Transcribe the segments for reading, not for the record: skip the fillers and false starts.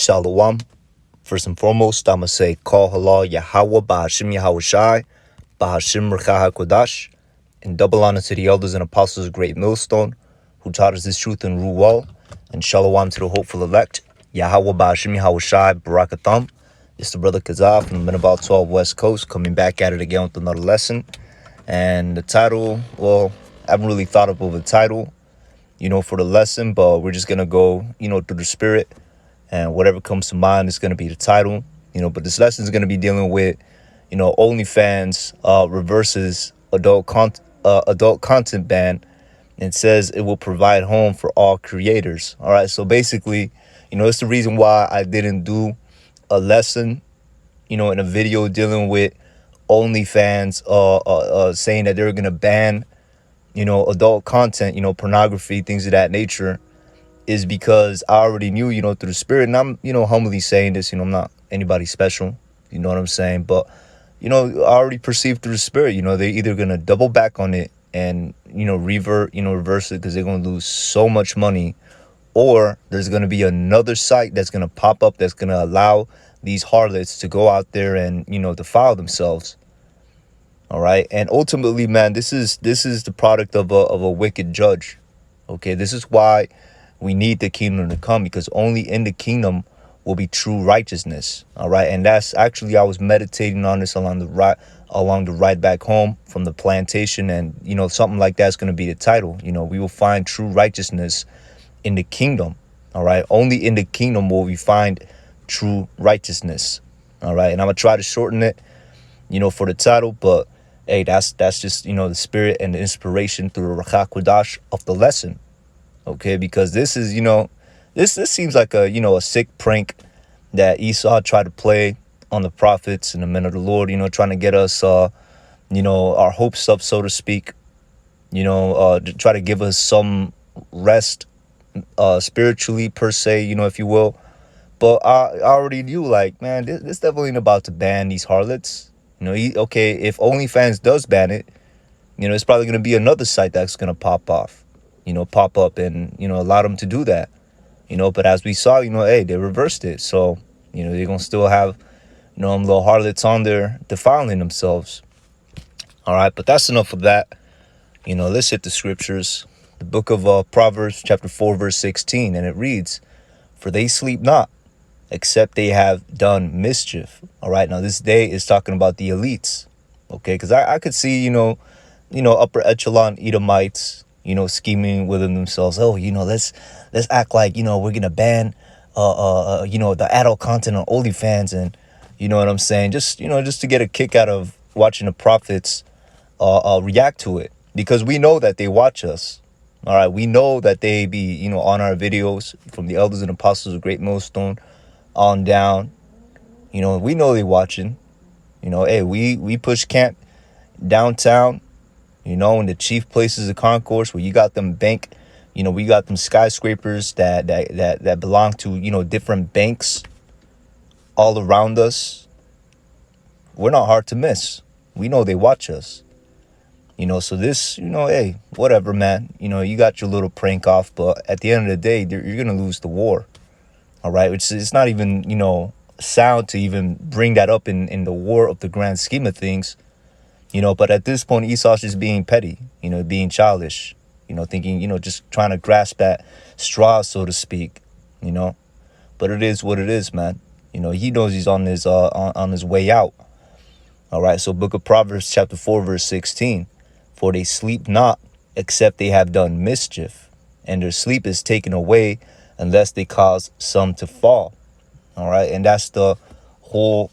Shalom. First and foremost, I'm going to say, Call Halal Yahweh, Bahashim Yahushai, Bahashim Rechah HaKodash, and double honor to the elders and apostles of Great Millstone, who taught us this truth in Ruwal, and Shalom to the hopeful elect, Yahweh, Bahashim Yahushai, Barakatham. It's the brother Kazaf from the Minabal 12 West Coast, coming back at it again with another lesson. And the title, well, I haven't really thought of a title, for the lesson, but we're just going to go, through the spirit. And whatever comes to mind is going to be the title, but this lesson is going to be dealing with, OnlyFans reverses adult content ban and says it will provide home for all creators. All right. So basically, it's the reason why I didn't do a lesson, in a video dealing with OnlyFans saying that they're going to ban, adult content, pornography, things of that nature, is because I already knew, through the spirit, and I'm, humbly saying this, I'm not anybody special, you know what I'm saying? But, I already perceived through the spirit, they're either going to double back on it and, reverse it because they're going to lose so much money, or there's going to be another site that's going to pop up that's going to allow these harlots to go out there and, defile themselves. All right. And ultimately, man, this is the product of a wicked judge. Okay, this is why we need the kingdom to come, because only in the kingdom will be true righteousness. All right. And that's actually, I was meditating on this along the ride back home from the plantation. And, something like that's going to be the title. We will find true righteousness in the kingdom. All right. Only in the kingdom will we find true righteousness. All right. And I'm going to try to shorten it, for the title. But hey, that's just, the spirit and the inspiration through the Rechah HaKodash of the lesson. Okay, because this is, this seems like a sick prank that Esau tried to play on the prophets and the men of the Lord, trying to get us, our hopes up, so to speak, to try to give us some rest spiritually, per se, if you will. But I already knew, like, man, this definitely ain't about to ban these harlots. Okay, if OnlyFans does ban it, it's probably going to be another site that's going to pop up and, allow them to do that, but as we saw, hey, they reversed it. So, they're going to still have, them little harlots on there defiling themselves. All right. But that's enough of that. Let's hit the scriptures. The book of Proverbs, chapter 4, verse 16. And it reads, "For they sleep not, except they have done mischief." All right. Now, this day is talking about the elites. Okay. Because I could see, upper echelon Edomites, scheming within themselves. Oh, let's act like, we're going to ban, the adult content on OnlyFans. And you know what I'm saying? Just to get a kick out of watching the prophets react to it, because we know that they watch us. All right. We know that they be, on our videos, from the elders and apostles of Great Millstone on down. We know they watching. Hey, we push camp downtown, in the chief places of concourse where you got them bank, we got them skyscrapers that belong to, different banks all around us. We're not hard to miss. We know they watch us, so this, hey, whatever, man, you got your little prank off, but at the end of the day, you're going to lose the war. All right. It's not even, sound to even bring that up in the war of the grand scheme of things. But at this point, Esau's just being petty, being childish, thinking, just trying to grasp that straw, so to speak, But it is what it is, man. He knows he's on his way out. All right. So book of Proverbs, chapter 4, verse 16. "For they sleep not, except they have done mischief, and their sleep is taken away unless they cause some to fall." All right. And that's the whole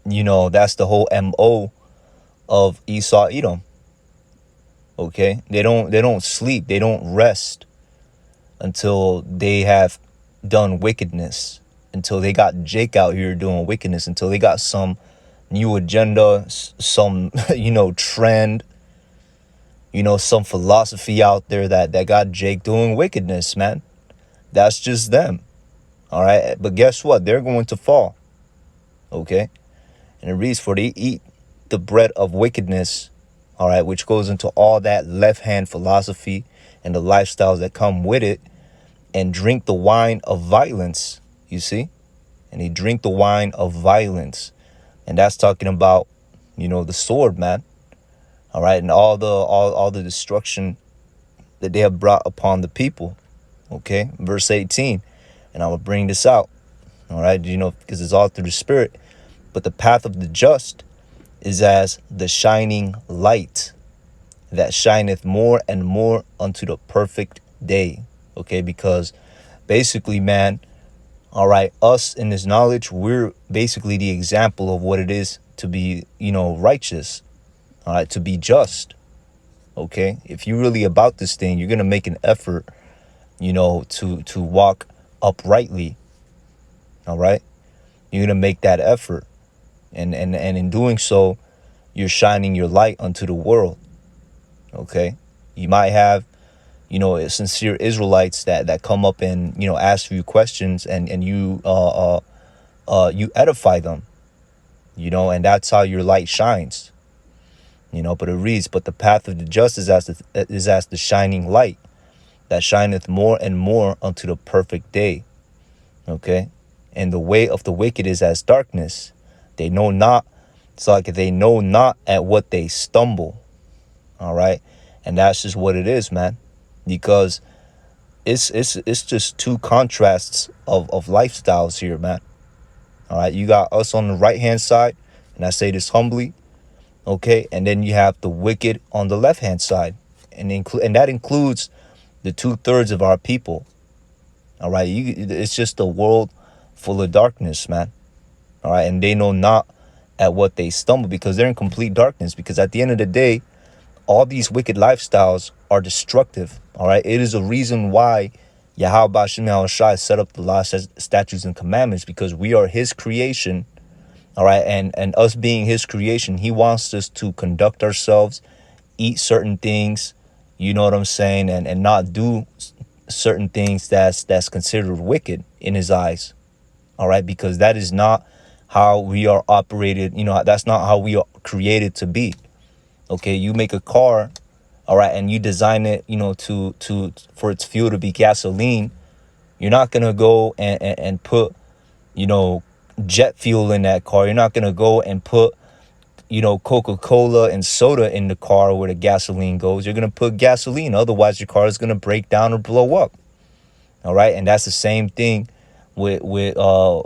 that's the whole MO of Esau Edom. Okay. They don't sleep. They don't rest until they have done wickedness, until they got Jake out here doing wickedness, until they got some new agenda, some, trend, some philosophy out there that got Jake doing wickedness, man. That's just them. All right. But guess what? They're going to fall. Okay. And it reads, "For they eat the bread of wickedness," all right, which goes into all that left-hand philosophy and the lifestyles that come with it, and drink the wine of violence. You see? And they drink the wine of violence. And that's talking about, the sword, man. All right. And all the destruction that they have brought upon the people. Okay. Verse 18. And I will bring this out. All right. Because it's all through the Spirit. But the path of the just is as the shining light that shineth more and more unto the perfect day. Okay. Because basically, man, all right, us in this knowledge, we're basically the example of what it is to be, righteous. All right. To be just. Okay. If you're really about this thing, you're going to make an effort, to walk uprightly. All right. You're going to make that effort. And in doing so, you're shining your light unto the world. Okay. You might have, sincere Israelites that come up and, ask you questions and you edify them, and that's how your light shines. But it reads, but the path of the just is as the shining light that shineth more and more unto the perfect day. Okay. And the way of the wicked is as darkness. They know not. It's like they know not at what they stumble. All right. And that's just what it is, man. Because it's just two contrasts of lifestyles here, man. All right. You got us on the right hand side. And I say this humbly. Okay. And then you have the wicked on the left hand side. And that includes the 2/3 of our people. All right. It's just a world full of darkness, man. All right. And they know not at what they stumble because they're in complete darkness. Because at the end of the day, all these wicked lifestyles are destructive. All right. It is a reason why Yahuwah set up the laws, statutes, and commandments, because we are his creation. All right. And us being his creation, he wants us to conduct ourselves, eat certain things, you know what I'm saying, and not do certain things that's considered wicked in his eyes. All right. Because that is not how we are operated. That's not how we are created to be. Okay. You make a car. All right. And you design it, for its fuel to be gasoline. You're not going to go and put, jet fuel in that car. You're not going to go and put, Coca-Cola and soda in the car where the gasoline goes. You're going to put gasoline. Otherwise, your car is going to break down or blow up. All right. And that's the same thing with how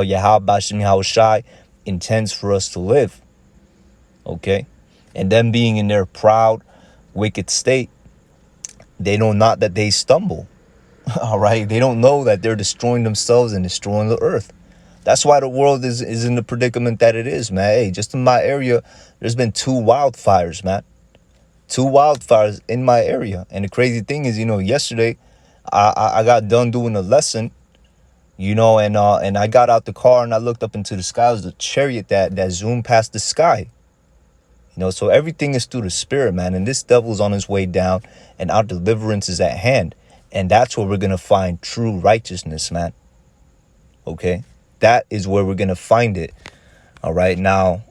Yahuwah intends for us to live. Okay. And them being in their proud, wicked state, they know not that they stumble. All right. They don't know that they're destroying themselves and destroying the earth. That's why the world is in the predicament that it is, man. Hey, just in my area, there's been 2 wildfires, man. 2 wildfires in my area. And the crazy thing is, yesterday I got done doing a lesson, and I got out the car and I looked up into the sky. It was a chariot that zoomed past the sky. So everything is through the Spirit, man. And this devil's on his way down and our deliverance is at hand. And that's where we're going to find true righteousness, man. Okay. That is where we're going to find it. All right. Now,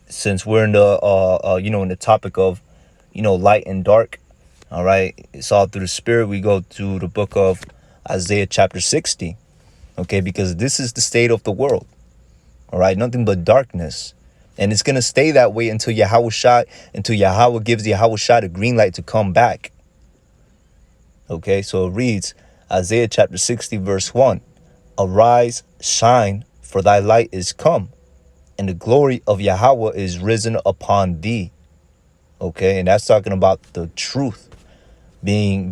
since we're in the, in the topic of, light and dark. All right. It's all through the Spirit. We go to the book of Isaiah chapter 60. Okay. Because this is the state of the world. All right. Nothing but darkness. And it's going to stay that way until Yahweh gives Yahuwah a green light to come back. Okay. So it reads Isaiah chapter 60 verse 1. Arise, shine, for thy light is come, and the glory of Yahuwah is risen upon thee. Okay, and that's talking about the truth being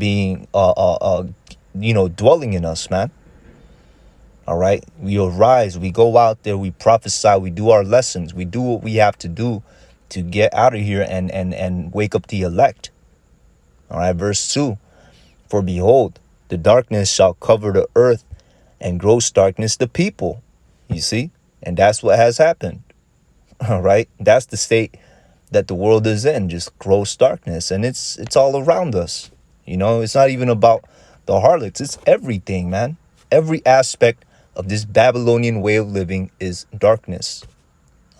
dwelling in us, man. All right, we arise, we go out there, we prophesy, we do our lessons, we do what we have to do to get out of here and wake up the elect. All right, verse 2. For behold, the darkness shall cover the earth, and gross darkness the people. You see? And that's what has happened. All right. That's the state that the world is in, just gross darkness. And it's all around us. It's not even about the harlots. It's everything, man. Every aspect of this Babylonian way of living is darkness.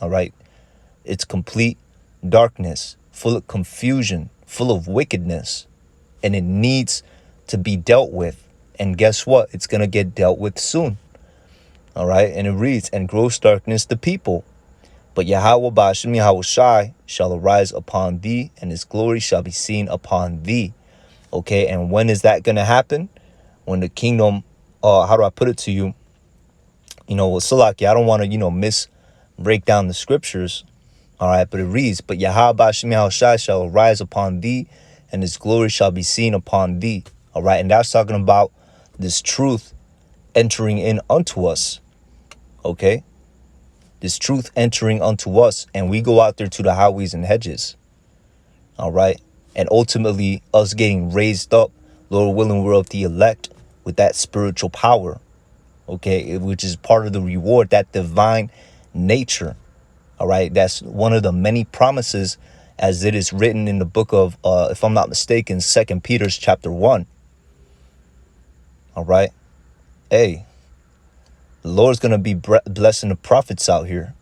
All right. It's complete darkness, full of confusion, full of wickedness. And it needs to be dealt with. And guess what? It's going to get dealt with soon. All right. And it reads, and gross darkness the people. But Yahweh Ba'ashem Yahushai shall arise upon thee, and his glory shall be seen upon thee. Okay. And when is that going to happen? When the kingdom, how do I put it to you? With Salaki, I don't want to, break down the scriptures. All right. But it reads, but Yahweh Ba'ashem Yahushai shall arise upon thee, and his glory shall be seen upon thee. All right. And that's talking about this truth entering in unto us. Okay. This truth entering unto us, and we go out there to the highways and hedges. All right. And ultimately us getting raised up, Lord willing, we're of the elect with that spiritual power. Okay. Which is part of the reward, that divine nature. All right. That's one of the many promises, as it is written in the book of, if I'm not mistaken, 2 Peter chapter 1. All right. Hey, the Lord's going to be blessing the prophets out here.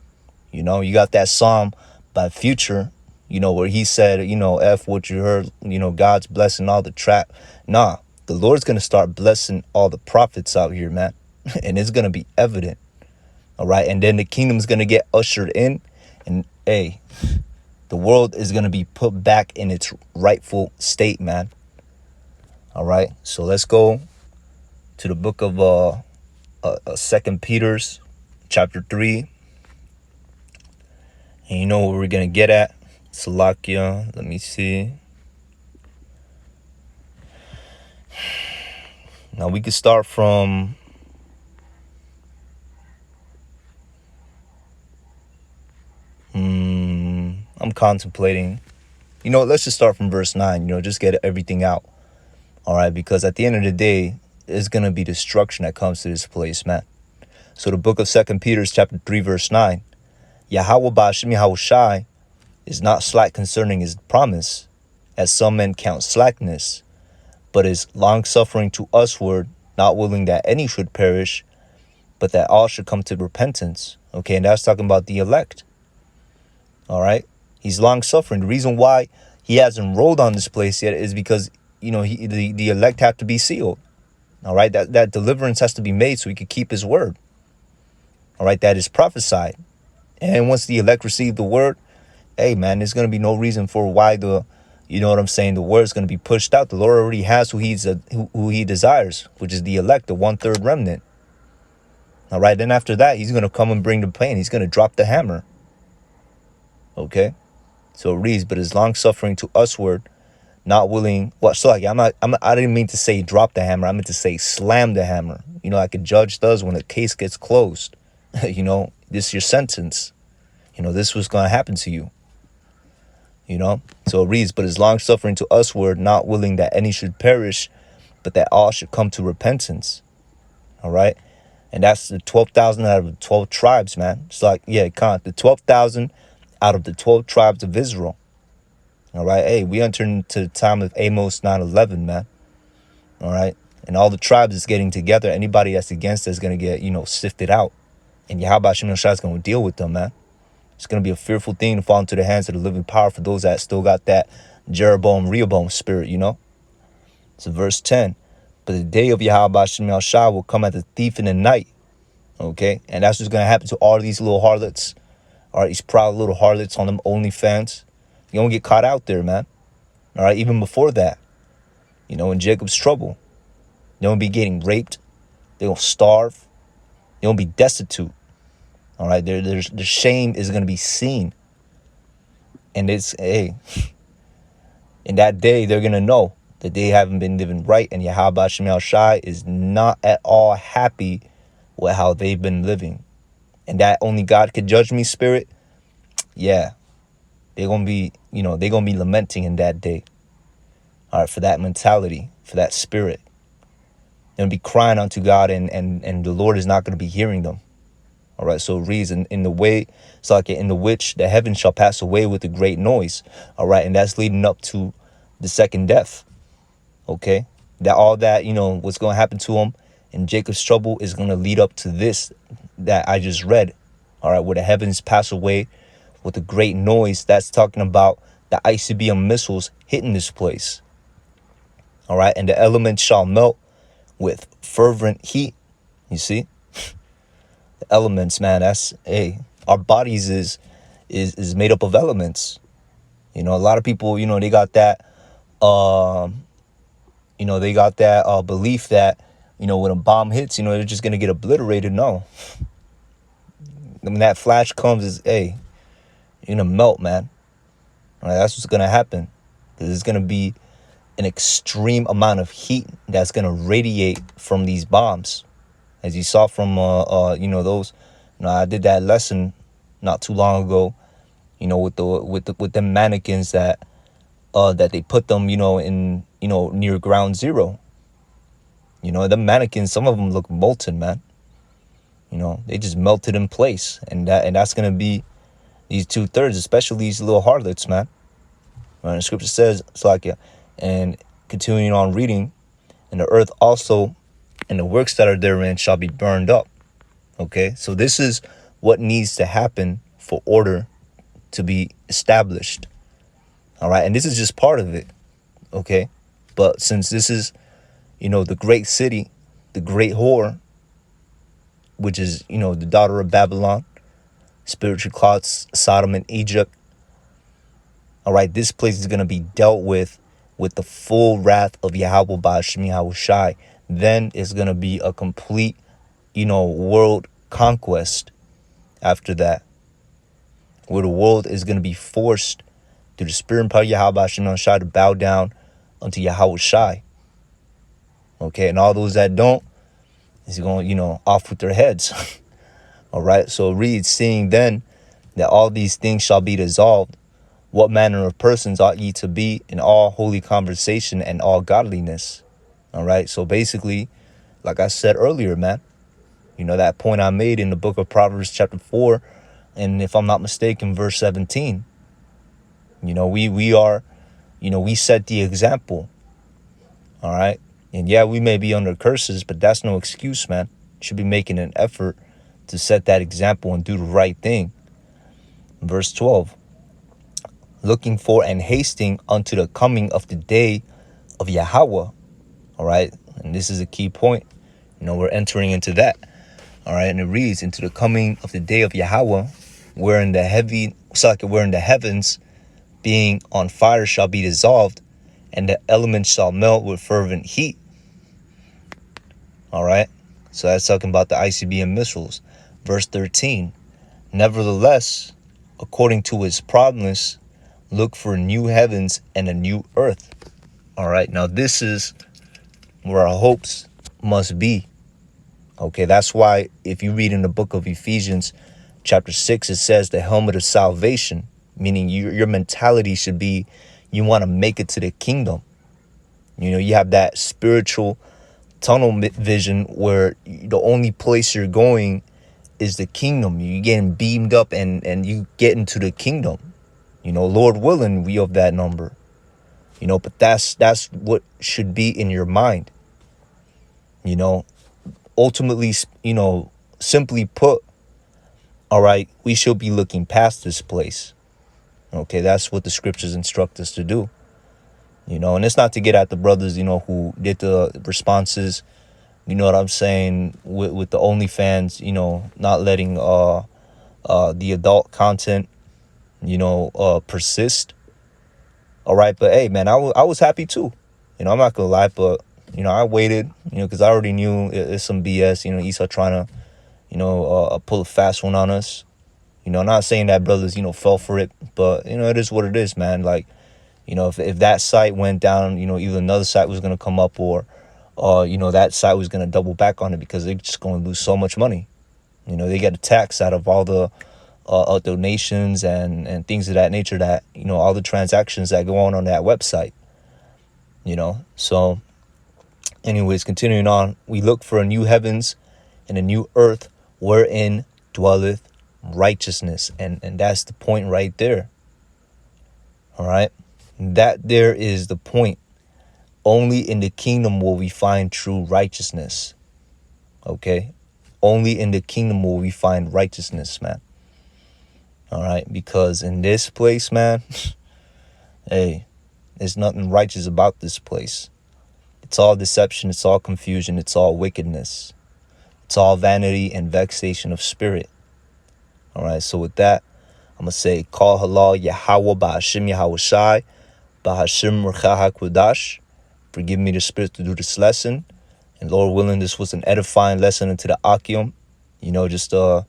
You got that Psalm by Future, where he said, F what you heard, God's blessing all the trap. Nah, the Lord's going to start blessing all the prophets out here, man. And it's going to be evident. All right. And then the kingdom's going to get ushered in. And hey, the world is going to be put back in its rightful state, man. All right. So let's go to the book of 2 Peter's chapter 3. And you know what we're going to get at? Salakia, let me see. Now we could start from I'm contemplating. Let's just start from verse 9, just get everything out. All right, because at the end of the day, there's going to be destruction that comes to this place, man. So the book of 2 Peter chapter 3 verse 9. Yahweh Ba'ashem Yahushai is not slack concerning his promise, as some men count slackness, but is long-suffering to usward, not willing that any should perish, but that all should come to repentance. Okay, and that's talking about the elect. All right, he's long-suffering. The reason why he hasn't rolled on this place yet is because, the elect have to be sealed. All right, that deliverance has to be made so he could keep his word. All right, that is prophesied. And once the elect receive the word, hey, man, there's going to be no reason for why the word is going to be pushed out. The Lord already has who he desires, which is the elect, the 1/3 remnant. All right, then after that, he's going to come and bring the pain. He's going to drop the hammer. Okay, so it reads, but is long suffering to usward, not willing. Well, so like I didn't mean to say drop the hammer. I meant to say slam the hammer. Like a judge does when a case gets closed. This is your sentence. This was going to happen to you. So it reads, but is long suffering to usward, not willing that any should perish, but that all should come to repentance. All right. And that's the 12,000 out of the 12 tribes, man. It's like, the 12,000 out of the 12 tribes of Israel. All right. Hey, we entered into the time of Amos 9:11, man. All right. And all the tribes is getting together. Anybody that's against us is going to get, sifted out. And Yahweh Shem Shai is going to deal with them, man. It's going to be a fearful thing to fall into the hands of the living power for those that still got that Jeroboam, Rehoboam spirit, So verse 10. But the day of Yahweh Shem Shai will come as a thief in the night. Okay. And that's what's going to happen to all these little harlots. All right. These proud little harlots on them OnlyFans. You don't get caught out there, man. All right. Even before that, in Jacob's trouble, they won't be getting raped. They won't starve. They won't be destitute. All right. Their shame is going to be seen. And in that day, they're going to know that they haven't been living right. And Yahweh Shem Shai is not at all happy with how they've been living. And that only God could judge me, spirit. Yeah. They're going to be, they're going to be lamenting in that day. All right, for that mentality, for that spirit. They're going to be crying unto God, and the Lord is not going to be hearing them. All right, so it reads, in the way, it's like in the which the heavens shall pass away with a great noise. All right, and that's leading up to the second death. Okay, that all that, what's going to happen to them in Jacob's trouble is going to lead up to this that I just read. All right, where the heavens pass away with a great noise. That's talking about the ICBM missiles hitting this place. All right, and the elements shall melt with fervent heat. You see? The elements, man, that's, hey, our bodies is made up of elements. You know, a lot of people, you know, they got that, belief that, you know, when a bomb hits, you know, they're just going to get obliterated. No. When that flash comes, hey, you're going to melt, man. All right, that's what's going to happen. Because it's going to be an extreme amount of heat that's going to radiate from these bombs. As you saw from, those, you know, I did that lesson not too long ago, you know, with them mannequins that they put them, you know, in, you know, near ground zero. You know, the mannequins, some of them look molten, man. You know, they just melted in place. And that's going to be these 2/3, especially these little harlots, man. Right? The scripture says, Salakia, and continuing on reading, and the earth also and the works that are therein shall be burned up. Okay, so this is what needs to happen for order to be established. All right, and this is just part of it. Okay, but since this is, you know, the great city, the great whore, which is, you know, the daughter of Babylon, spiritual clouds, Sodom and Egypt. All right, this place is going to be dealt with the full wrath of Yahweh Ba'ashim Yahushai. Then it's going to be a complete, you know, world conquest after that, where the world is going to be forced through the spirit and power of Yahweh Ba'ashim Yahushai to bow down unto Yahushai. Okay, and all those that don't, is going, you know, off with their heads. All right, so read, seeing then that all these things shall be dissolved, what manner of persons ought ye to be in all holy conversation and all godliness? All right, so basically, like I said earlier, man, you know, that point I made in the book of Proverbs chapter 4, and if I'm not mistaken, verse 17, you know, we are, you know, we set the example. All right, and yeah, we may be under curses, but that's no excuse, man. Should be making an effort to set that example and do the right thing. Verse 12, looking for and hasting unto the coming of the day of Yahuwah. All right, and this is a key point. You know, we're entering into that. All right, and it reads, into the coming of the day of Yahuwah, wherein the heavens being on fire shall be dissolved, and the elements shall melt with fervent heat. All right, so that's talking about the ICBM missiles. Verse 13, nevertheless, according to his promise, look for new heavens and a new earth. All right, now this is where our hopes must be. Okay, that's why if you read in the book of Ephesians chapter 6, it says the helmet of salvation, meaning your mentality should be, you want to make it to the kingdom. You know, you have that spiritual tunnel vision where the only place you're going is the kingdom. You're getting beamed up and you get into the kingdom. You know, Lord willing, we of that number. You know, but that's what should be in your mind. You know, ultimately, you know, simply put, all right, we should be looking past this place. Okay, that's what the scriptures instruct us to do. You know, and it's not to get at the brothers, you know, who did the responses, you know what I'm saying, with the OnlyFans, you know, not letting the adult content, you know, persist. All right, but hey, man, I was happy too. You know, I'm not gonna lie, but you know, I waited, you know, because I already knew it's some BS. You know, Esau trying to, you know, pull a fast one on us. You know, not saying that brothers, you know, fell for it, but you know, it is what it is, man. Like, you know, if that site went down, you know, either another site was gonna come up, or you know, that site was gonna double back on it, because they're just gonna lose so much money. You know, they get a tax out of all the donations and things of that nature, that, you know, all the transactions that go on that website. You know, so anyways, continuing on, we look for a new heavens and a new earth wherein dwelleth righteousness, and that's the point right there. All right, that there is the point. Only in the kingdom will we find true righteousness. Okay, only in the kingdom will we find righteousness, man. All right, because in this place, man, hey, there's nothing righteous about this place. It's all deception, it's all confusion, it's all wickedness. It's all vanity and vexation of spirit. All right, so with that, I'm going to say, Call halal Yahweh ba'ashim Yahushai, ba'ashim Ruach HaKodesh. Forgive me the spirit to do this lesson. And Lord willing, this was an edifying lesson into the Akim. You know, just, you know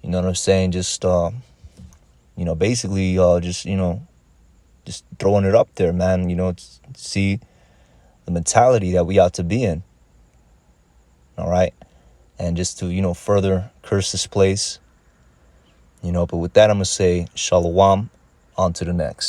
what I'm saying? Just, you know, basically, just, you know, just throwing it up there, man. You know, see the mentality that we ought to be in. All right. And just to, you know, further curse this place. You know, but with that, I'm going to say, Shalom, on to the next.